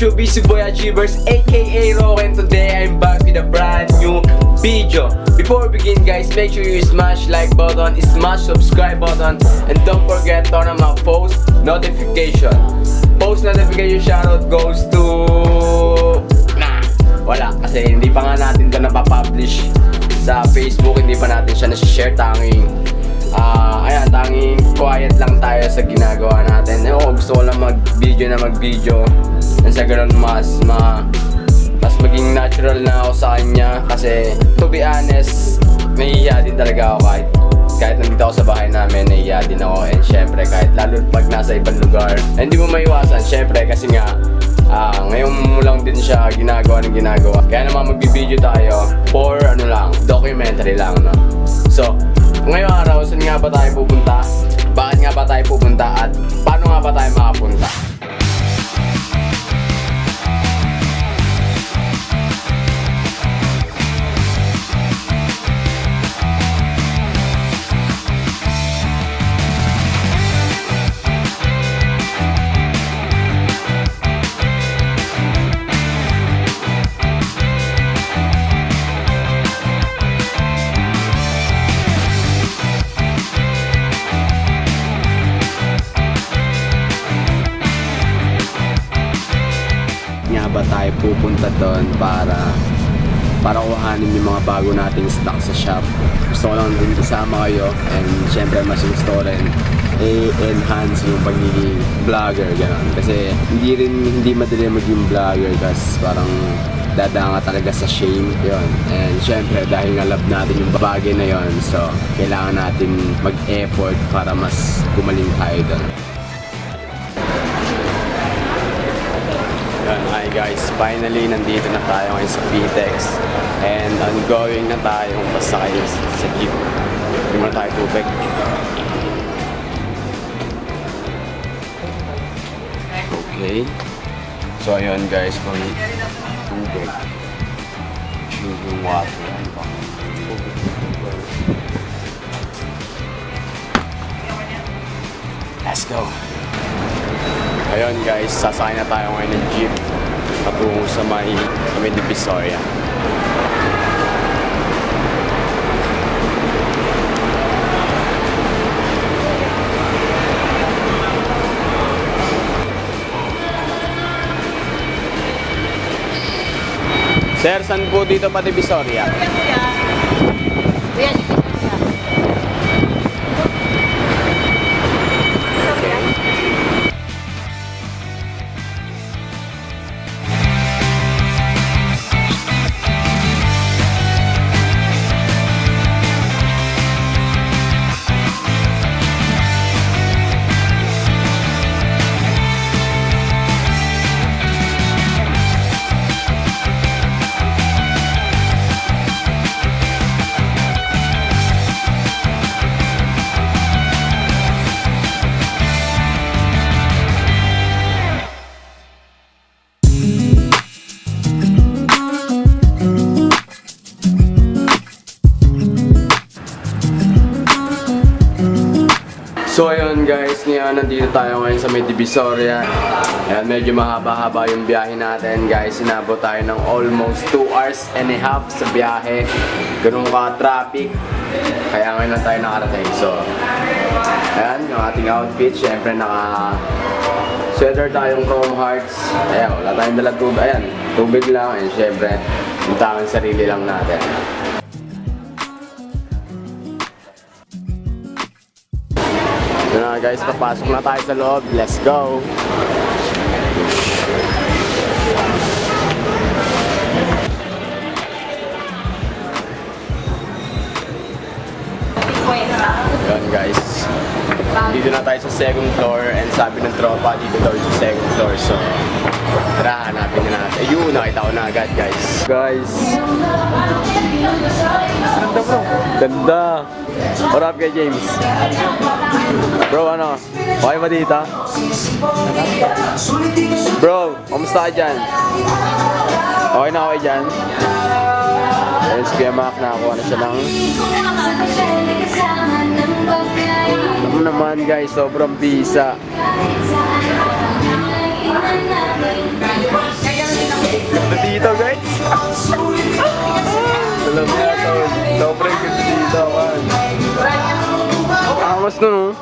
YouTube? It's your boy Achievers, aka Rock, and today I'm back with a brand new video. Before we begin guys, make sure you smash like button, smash subscribe button, and don't forget turn on my post notification. Post notification shoutout goes to... wala, kasi hindi pa nga natin ito napapublish sa Facebook, hindi pa natin siya nasi-share. Tanging quiet lang tayo sa ginagawa natin. Gusto ko lang mag-video nang sa ganun mas maging natural na ako sa kanya. Kasi to be honest, nahihiya din talaga ako kahit nandito ako sa bahay namin, nahihiya din ako. And syempre kahit lalo pag nasa ibang lugar, hindi mo maiwasan syempre kasi nga ngayon mo lang din siya ginagawa. Kaya naman magbibideo tayo for documentary lang, no? So, ngayong araw, saan nga ba tayo pupunta? Bakit nga ba tayo pupunta? At paano nga ba tayo makapunta? Ba tayo pupunta doon para kuhanin yung mga bago nating stock sa shop. Gusto ko lang din kasama kayo, and syempre mas gusto ko rin i-enhance yung pagiging vlogger, gano'n. Kasi hindi madali maging vlogger kasi parang dadanga talaga sa shame yon. And syempre dahil nga love natin yung bagay na yon, so kailangan natin mag-effort para mas gumaling tayo doon. Hi guys, finally nandito na tayo ngayon sa PTEX and ongoing na tayong pasakay sa jeep. Hindi mo na tayo tubig. Okay. So ayun guys, kung tubig, yung water. Let's go! Ayun guys, sasakay na tayo ngayon ng jeep patungo sa may Divisoria. Sir, saan po dito pa Divisoria? So ayun guys, nandito tayo ngayon sa may Divisoria. Ayan, medyo mahaba-haba yung biyahe natin guys. Inabot tayo ng almost 2 hours and a half sa biyahe. Ganun ka traffic. Kaya ngayon lang tayo nakarating. So ayan, yung ating outfit. Syempre naka-sweater tayong Chrome Hearts. Ayan, wala tayong dala tubig. Ayan, tubig lang. And syempre, yung tanging sarili lang natin. Yun na guys, papasok na tayo sa loob. Let's go! Yun guys, dito na tayo sa second floor, and sabi ng tropa dito daw sa second floor. So tara, hanapin na natin. Ayun, nakita ko na agad guys. Guys, ganda bro. Ganda. What up kay James? Bro, ano? Okay ba dito? Bro, kamusta ka dyan? Okay na okay dyan? Ayun, si Kuya Mac, nakakuha na siya lang. Ano naman guys, sobrang bisa. no, no?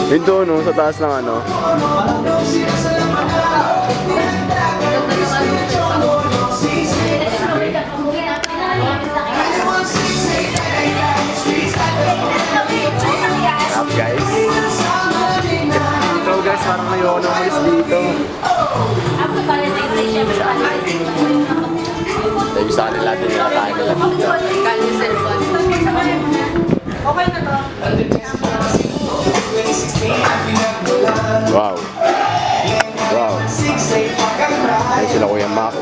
Yun doon, no? Sa taas ng ano. Up, guys. Ito, guys, parang ayoko na umalis dito. Tayo sa kanila, tinilakain nila dito. Okay na to. Wow. Wow. Ayun sila Kuya Mac.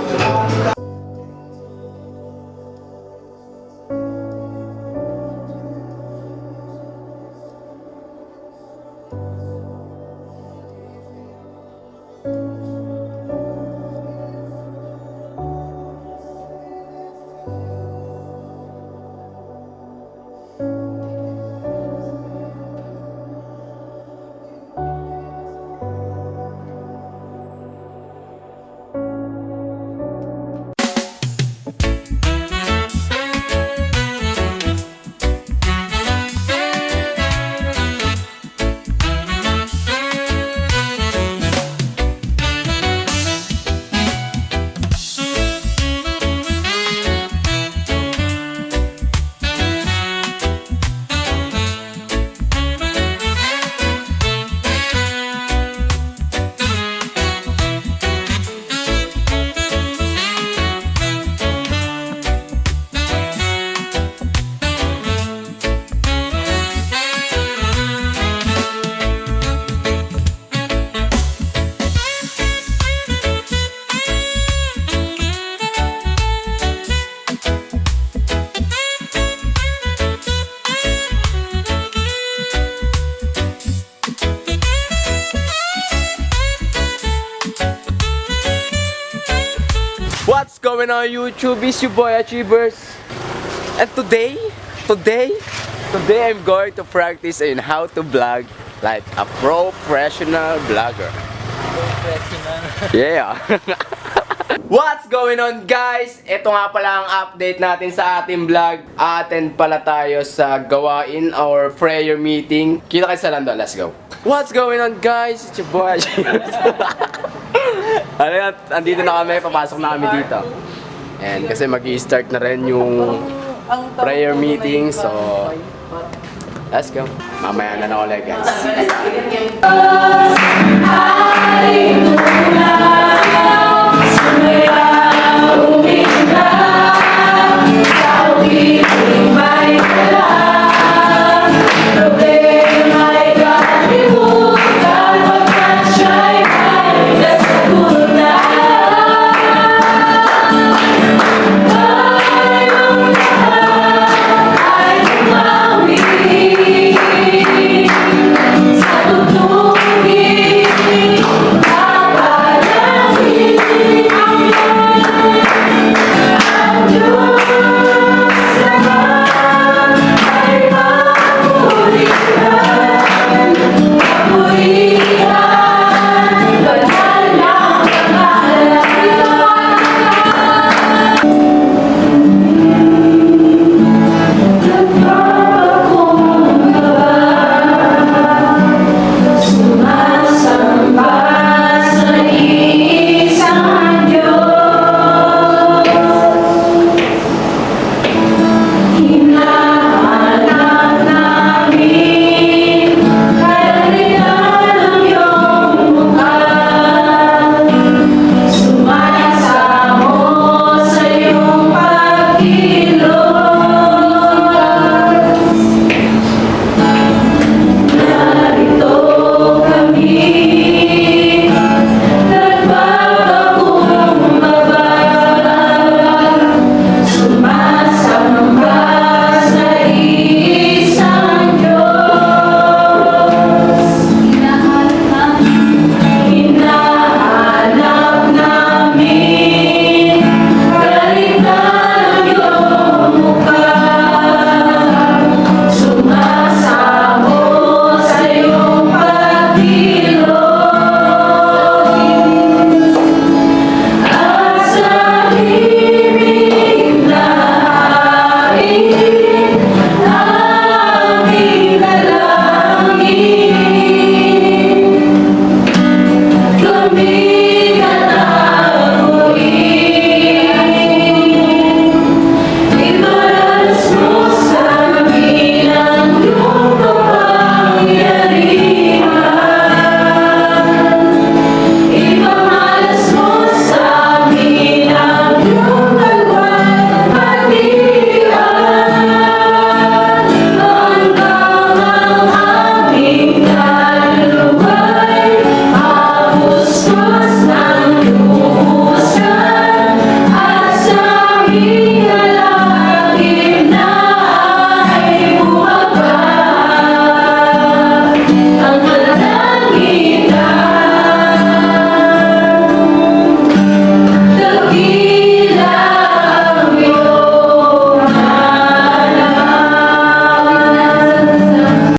What's going on YouTube? It's your boy Achievers. And today I'm going to practice in how to vlog like a professional vlogger. Yeah. What's going on guys? Ito nga pala ang update natin sa ating vlog. Attend pala tayo sa gawain or prayer meeting. Kita kayo sa London, let's go. What's going on guys? It's your boy Achievers. Ano yan, andito na kami, papasok na kami dito. And kasi mag-i-start na rin yung prayer meeting, so let's go. Mamaya na ulit guys.